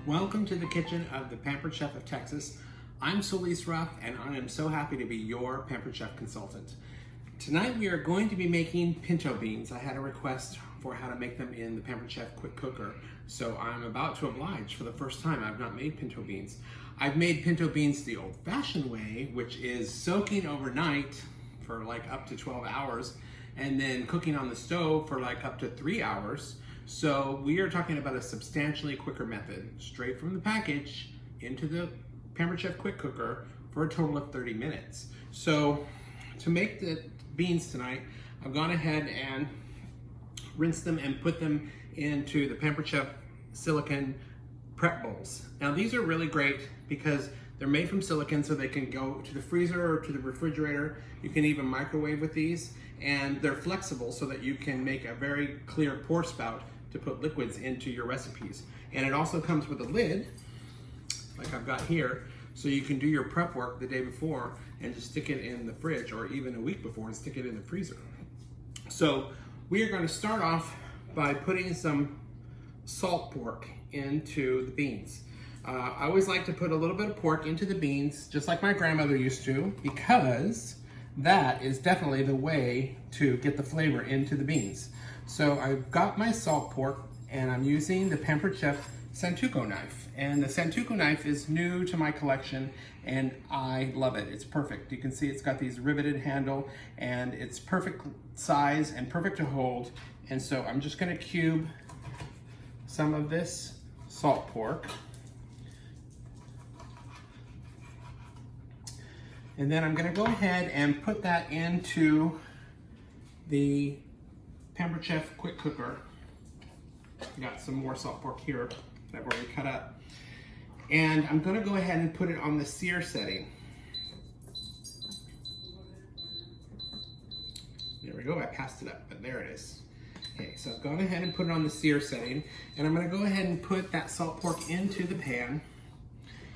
Welcome to the kitchen of the Pampered Chef of Texas. I'm Solis and I am so happy to be your Pampered Chef consultant. Tonight we are going to be making pinto beans. I had a request for how to make them in the Pampered Chef quick cooker, so I'm about to oblige. For the first time, I've not made pinto beans. I've made pinto beans the old-fashioned way, which is soaking overnight for like up to 12 hours and then cooking on the stove for like up to 3 hours. So we are talking about a substantially quicker method, straight from the package into the Pampered Chef quick cooker for a total of 30 minutes. So to make the beans tonight, I've gone ahead and rinsed them and put them into the Pampered Chef silicone prep bowls. Now these are really great because they're made from silicone, so they can go to the freezer or to the refrigerator. You can even microwave with these, and they're flexible so that you can make a very clear pour spout to put liquids into your recipes. And it also comes with a lid, like I've got here, so you can do your prep work the day before and just stick it in the fridge, or even a week before and stick it in the freezer. So we are going to start off by putting some salt pork into the beans. I always like to put a little bit of pork into the beans, just like my grandmother used to, because that is definitely the way to get the flavor into the beans. So I've got my salt pork and I'm using the Pampered Chef Santoku knife. And the Santoku knife is new to my collection and I love it. It's perfect. You can see it's got these riveted handle and it's perfect size and perfect to hold. And so I'm just gonna cube some of this salt pork. And then I'm gonna go ahead and put that into the Pampered Chef quick cooker. Got some more salt pork here that I've already cut up. And I'm gonna go ahead and put it on the sear setting. There we go, I passed it up, but there it is. Okay, so I've gone ahead and put it on the sear setting, and I'm gonna go ahead and put that salt pork into the pan.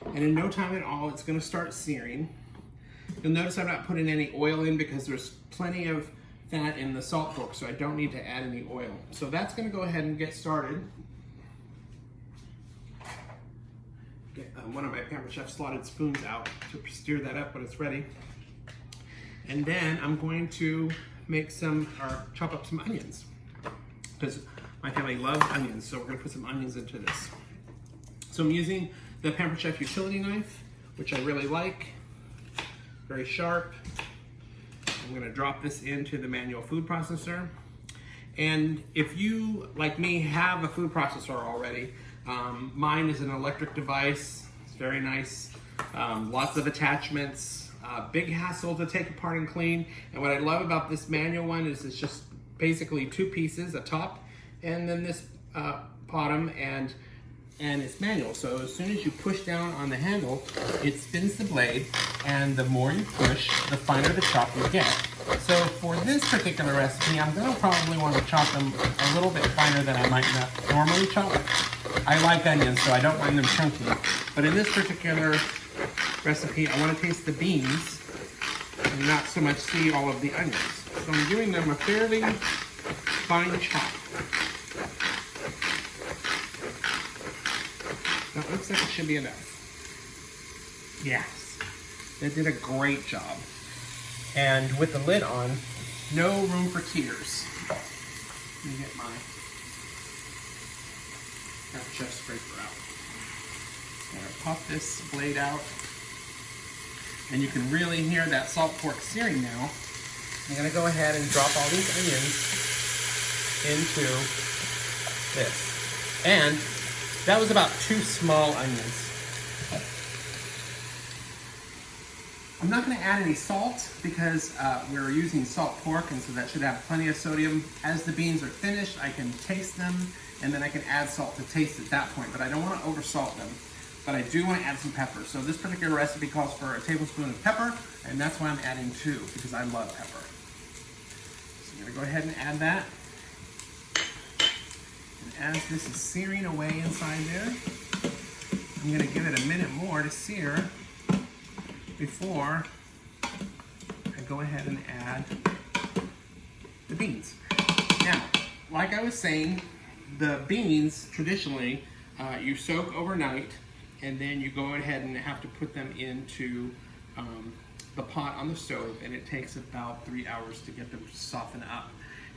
And in no time at all, it's gonna start searing. You'll notice I'm not putting any oil in because there's plenty of fat in the salt pork, so I don't need to add any oil. So that's gonna go ahead and get started. Get one of my Pampered Chef slotted spoons out to stir that up when it's ready. And then I'm going to make chop up some onions, because my family loves onions, so we're gonna put some onions into this. So I'm using the Pampered Chef utility knife, which I really like, very sharp. I'm gonna drop this into the manual food processor. And if you, like me, have a food processor already, mine is an electric device. It's very nice, lots of attachments, big hassle to take apart and clean. And what I love about this manual one is it's just basically two pieces, a top and then this bottom, and it's manual. So as soon as you push down on the handle, it spins the blade, and the more you push, the finer the chop you get. So for this particular recipe, I'm gonna probably want to chop them a little bit finer than I might not normally chop. I like onions, so I don't mind them chunky. But in this particular recipe, I want to taste the beans and not so much see all of the onions. So I'm giving them a fairly fine chop. That looks like it should be enough. Yes, they did a great job. And with the lid on, no room for tears. Let me get my Pampered Chef scraper out. I'm gonna pop this blade out, and you can really hear that salt pork searing now. I'm gonna go ahead and drop all these onions into this. And that was about 2 small onions. I'm not going to add any salt because we're using salt pork, and so that should have plenty of sodium. As the beans are finished, I can taste them, and then I can add salt to taste at that point, but I don't want to oversalt them. But I do want to add some pepper. So this particular recipe calls for a tablespoon of pepper, and that's why I'm adding 2, because I love pepper. So I'm going to go ahead and add that. And as this is searing away inside there, I'm going to give it a minute more to sear before I go ahead and add the beans. Now, like I was saying, the beans traditionally you soak overnight, and then you go ahead and have to put them into the pot on the stove, and it takes about 3 hours to get them to soften up.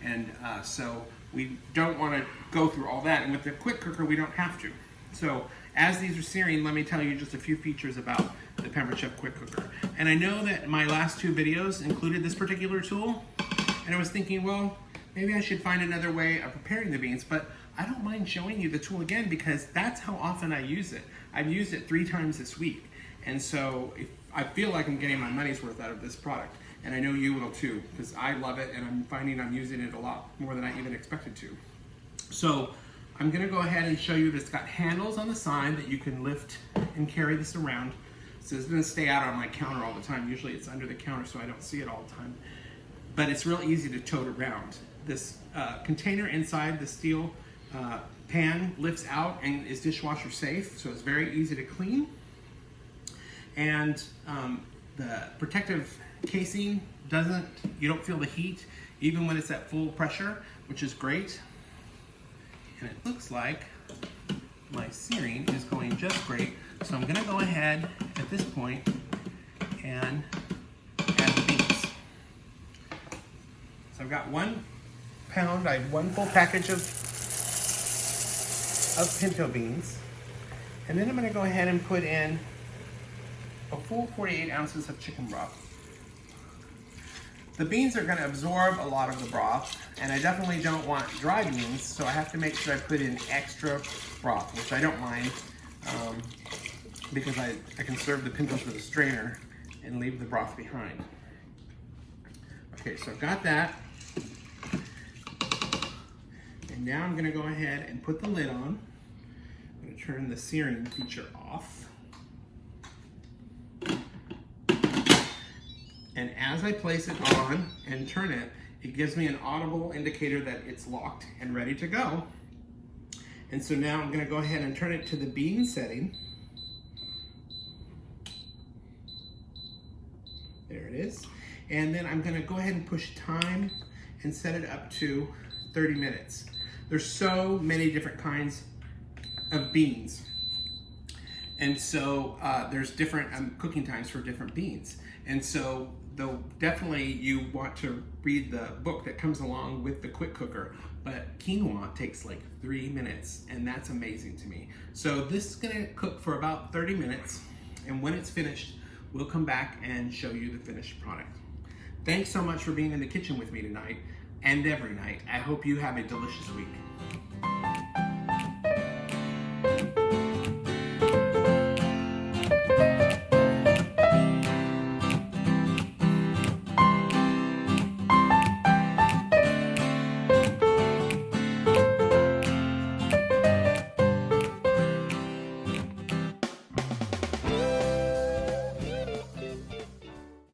And so we don't want to go through all that, and with the quick cooker we don't have to. So as these are searing, let me tell you just a few features about the Pampered Chef quick cooker. And I know that my last 2 videos included this particular tool, and I was thinking, well, maybe I should find another way of preparing the beans, but I don't mind showing you the tool again because that's how often I use it. I've used it 3 times this week, and so I feel like I'm getting my money's worth out of this product. And I know you will too, because I love it, and I'm finding I'm using it a lot more than I even expected to. So I'm gonna go ahead and show you that it's got handles on the side that you can lift and carry this around. So it's gonna stay out on my counter all the time. Usually it's under the counter so I don't see it all the time. But it's real easy to tote around. This container inside the steel pan lifts out and is dishwasher safe, so it's very easy to clean. And the protective casing you don't feel the heat even when it's at full pressure, which is great. And it looks like my searing is going just great. So I'm gonna go ahead at this point and add the beans. So I've got 1 pound, I have 1 full package of pinto beans. And then I'm gonna go ahead and put in a full 48 ounces of chicken broth. The beans are gonna absorb a lot of the broth, and I definitely don't want dry beans, so I have to make sure I put in extra broth, which I don't mind, because I can serve the pintos with a strainer and leave the broth behind. Okay, so I've got that. And now I'm gonna go ahead and put the lid on. I'm gonna turn the searing feature off. And as I place it on and turn it, it gives me an audible indicator that it's locked and ready to go. And so now I'm gonna go ahead and turn it to the bean setting. There it is. And then I'm gonna go ahead and push time and set it up to 30 minutes. There's so many different kinds of beans. And so there's different cooking times for different beans. And so though definitely you want to read the book that comes along with the quick cooker, but quinoa takes like 3 minutes, and that's amazing to me. So this is gonna cook for about 30 minutes, and when it's finished, we'll come back and show you the finished product. Thanks so much for being in the kitchen with me tonight and every night. I hope you have a delicious week.